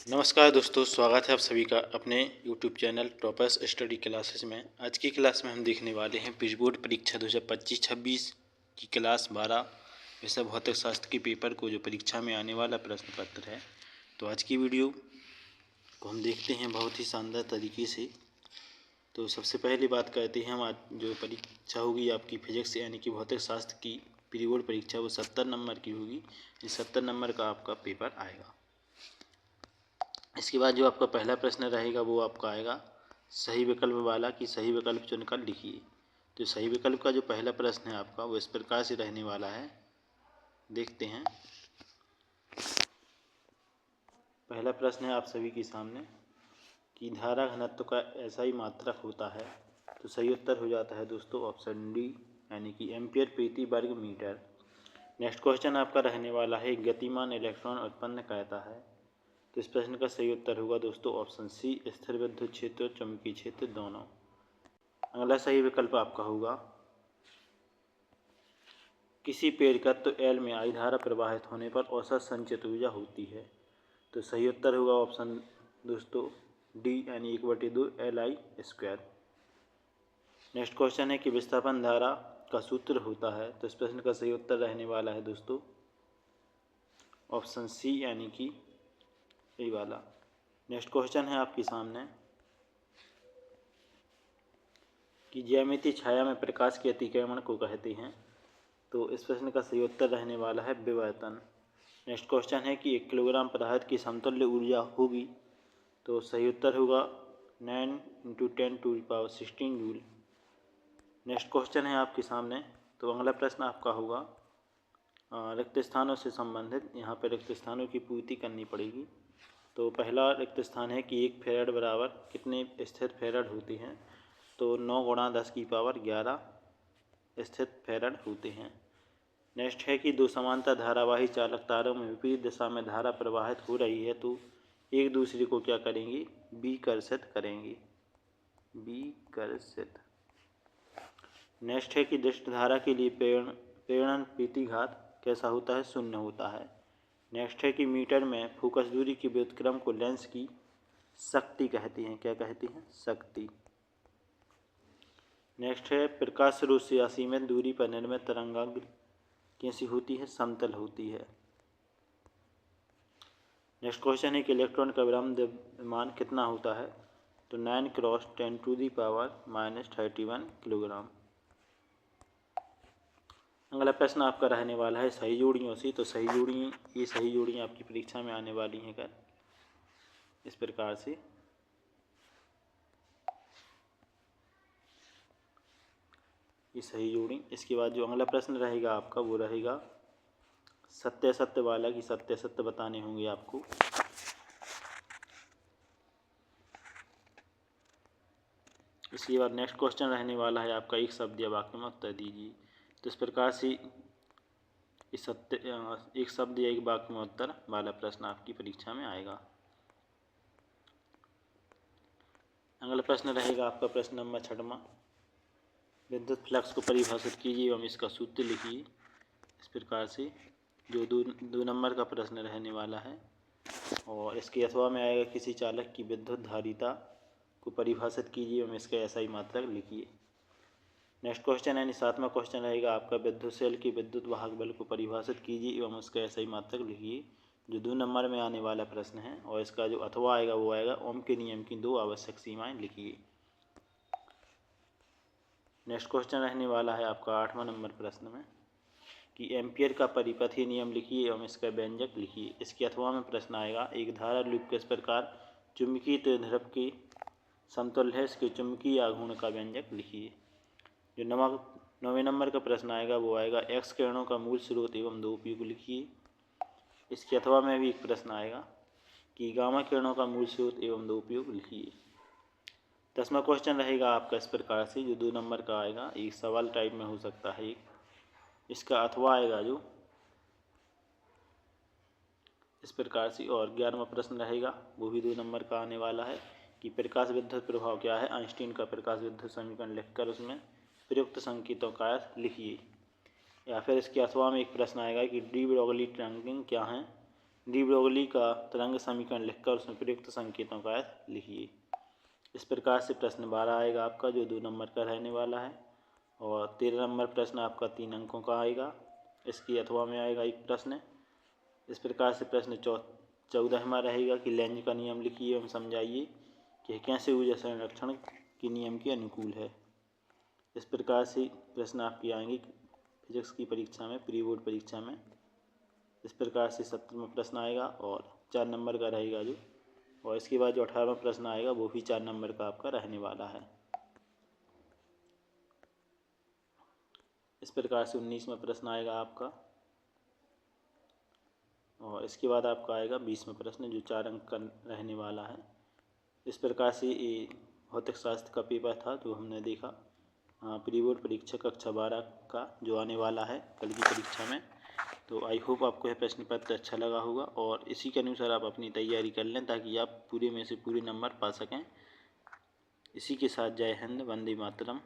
नमस्कार दोस्तों, स्वागत है आप सभी का अपने YouTube channel toppers study classes में। आज की क्लास में हम देखने वाले हैं प्री बोर्ड परीक्षा 2025-26 की क्लास 12 विषय भौतिक शास्त्र के पेपर को, जो परीक्षा में आने वाला प्रश्न पत्र है। तो आज की वीडियो को हम देखते हैं बहुत ही शानदार तरीके से। तो सबसे पहली बात करते हैं हम, आज जो परीक्षा होगी आपकी फिजिक्स यानी कि भौतिक शास्त्र की प्री बोर्ड परीक्षा, वो 70 नंबर की होगी। इस 70 नंबर का आपका पेपर आएगा। इसके बाद जो आपका पहला प्रश्न रहेगा वो आपका आएगा सही विकल्प वाला, कि सही विकल्प चुनकर लिखिए। तो सही विकल्प का जो पहला प्रश्न है आपका, वो इस प्रकार से रहने वाला है। देखते हैं, पहला प्रश्न है आप सभी के सामने कि धारा घनत्व का ऐसा ही मात्रक होता है। तो सही उत्तर हो जाता है दोस्तों ऑप्शन डी, यानी कि एम्पियर प्रति वर्ग मीटर। नेक्स्ट क्वेश्चन आपका रहने वाला है, गतिमान इलेक्ट्रॉन उत्पन्न करता है। तो इस प्रश्न का सही उत्तर होगा दोस्तों ऑप्शन सी, स्थिर विद्युत क्षेत्र और चुंबकीय क्षेत्र दोनों। अगला सही विकल्प आपका होगा, किसी प्रेरकत्व एल में I धारा प्रवाहित होने पर औसत संचित ऊर्जा होती है। तो सही उत्तर होगा ऑप्शन दोस्तों डी, यानी 1/2 Li²। नेक्स्ट क्वेश्चन है कि विस्थापन धारा का सूत्र होता है। तो इस प्रश्न का सही उत्तर रहने वाला है दोस्तों ऑप्शन सी, यानी कि यही वाला। नेक्स्ट क्वेश्चन है आपके सामने कि ज्यामितीय छाया में प्रकाश के अतिक्रमण को कहते हैं। तो इस प्रश्न का सही उत्तर रहने वाला है विवर्तन। नेक्स्ट क्वेश्चन है कि 1 किलोग्राम पदार्थ की समतुल्य ऊर्जा होगी। तो सही उत्तर होगा 9 × 10⁻16 जूल। नेक्स्ट क्वेश्चन है आपके सामने। तो अगला प्रश्न आपका होगा रिक्त स्थानों से संबंधित। यहाँ पर रिक्त स्थानों की पूर्ति करनी पड़ेगी। तो पहला रिक्त स्थान है कि 1 फैराड बराबर कितने स्थिर फैराड होते हैं। तो 9 × 10⁻11 स्थिर फैराड होते हैं। नेक्स्ट है कि दो समांतर धारावाही चालक तारों में विपरीत दिशा में धारा प्रवाहित हो रही है, तो एक दूसरे को क्या करेंगी, विकर्षित करेंगी, विकर्षित। नेक्स्ट है कि दृष्ट धारा के लिए प्रेरण प्रतिघात कैसा होता है, 0 होता है। नेक्स्ट है कि मीटर में फोकस दूरी के व्युत्क्रम को लेंस की शक्ति कहती हैं। क्या कहती हैं, शक्ति। नेक्स्ट है प्रकाश स्रोत से असीमित दूरी पर निर्मित तरंगाग्र कैसी होती है, समतल होती है। नेक्स्ट क्वेश्चन है कि इलेक्ट्रॉन का विराम द्रव्यमान कितना होता है। तो 9 × 10⁻³ किलोग्राम। अगला प्रश्न आपका रहने वाला है सही जोड़ियों से। तो सही जोड़ी, ये सही जोड़ियाँ आपकी परीक्षा में आने वाली हैं इस प्रकार से। ये सही जोड़ी। इसके बाद जो अगला प्रश्न रहेगा आपका, वो रहेगा सत्य असत्य वाला, की सत्य असत्य बताने होंगे आपको। इसके बाद नेक्स्ट क्वेश्चन रहने वाला है आपका, एक शब्द या वाक्य में उत्तर दीजिए। तो इस प्रकार से इस सत्य एक शब्द या एक वाक्य में उत्तर वाला प्रश्न आपकी परीक्षा में आएगा। अगला प्रश्न रहेगा आपका प्रश्न नंबर 6वां, विद्युत फ्लक्स को परिभाषित कीजिए एवं इसका सूत्र लिखिए। इस प्रकार से जो दो नंबर का प्रश्न रहने वाला है, और इसके अथवा में आएगा किसी चालक की विद्युत धारिता को परिभाषित कीजिए एवं इसका ऐसा ही मात्रक लिखिए। नेक्स्ट क्वेश्चन यानी 7वां क्वेश्चन रहेगा आपका, विद्युत सेल के विद्युत वाहक बल को परिभाषित कीजिए एवं उसका ऐसा ही मात्रक लिखिए, जो 2 नंबर में आने वाला प्रश्न है। और इसका जो अथवा आएगा वो आएगा ओम के नियम की 2 आवश्यक सीमाएं लिखिए। नेक्स्ट क्वेश्चन रहने वाला है आपका 8वां नंबर प्रश्न में कि एम्पियर का परिपथीय नियम लिखिए एवं इसका व्यंजक लिखिए। इसके अथवा में प्रश्न आएगा, एक धारा लूप किस प्रकार चुंबकीय त्रिध्रुव के समतुल्य है, इसके चुंबकीय आघूर्ण का व्यंजक लिखिए। जो 9वें नंबर का प्रश्न आएगा वो आएगा, एक्स किरणों का मूल स्रोत एवं 2 उपयोग लिखिए। इसके अथवा में भी एक प्रश्न आएगा कि गामा किरणों का मूल स्रोत एवं 2 उपयोग लिखिए। 10वां क्वेश्चन रहेगा आपका इस प्रकार से, जो 2 नंबर का आएगा, एक सवाल टाइप में हो सकता है एक। इसका अथवा आएगा जो इस प्रकार से। और 11वां प्रश्न रहेगा वो भी 2 नंबर का आने वाला है कि प्रकाश विद्युत प्रभाव क्या है, आइंस्टीन का प्रकाश विद्युत समीकरण लिखकर उसमें प्रयुक्त संकेतों का अर्थ लिखिए। या फिर इसके अथवा में एक प्रश्न आएगा कि डी ब्रोगली ट्रैंगलिंग क्या है, डी ब्रोगली का तरंग समीकरण लिखकर उसमें प्रयुक्त संकेतों का अर्थ लिखिए। इस प्रकार से प्रश्न 12 आएगा आपका, जो 2 नंबर का रहने वाला है। और 13 नंबर प्रश्न आपका 3 अंकों का आएगा। इसकी अथवा में आएगा एक प्रश्न। इस प्रकार से प्रश्न 14वां रहेगा कि लेंज का नियम लिखिए एवं समझाइए कि कैसे ऊर्जा संरक्षण के नियम के अनुकूल है। इस प्रकार से प्रश्न आपके आएंगे फिजिक्स की परीक्षा में, प्री बोर्ड परीक्षा में। इस प्रकार से 17वां प्रश्न आएगा और 4 नंबर का रहेगा जो। और इसके बाद जो 18वां प्रश्न आएगा वो भी 4 नंबर का आपका रहने वाला है। इस प्रकार से 19वां प्रश्न आएगा आपका। और इसके बाद आपका आएगा 20वां प्रश्न, जो 4 अंक का रहने वाला है। इस प्रकार से ये भौतिक शास्त्र का पेपर था जो हमने देखा प्री बोर्ड परीक्षा कक्षा 12 का, जो आने वाला है कल की परीक्षा में। तो आई होप आपको यह प्रश्न पत्र अच्छा लगा होगा और इसी के अनुसार आप अपनी तैयारी कर लें ताकि आप पूरे में से पूरे नंबर पा सकें। इसी के साथ जय हिंद, वंदे मातरम।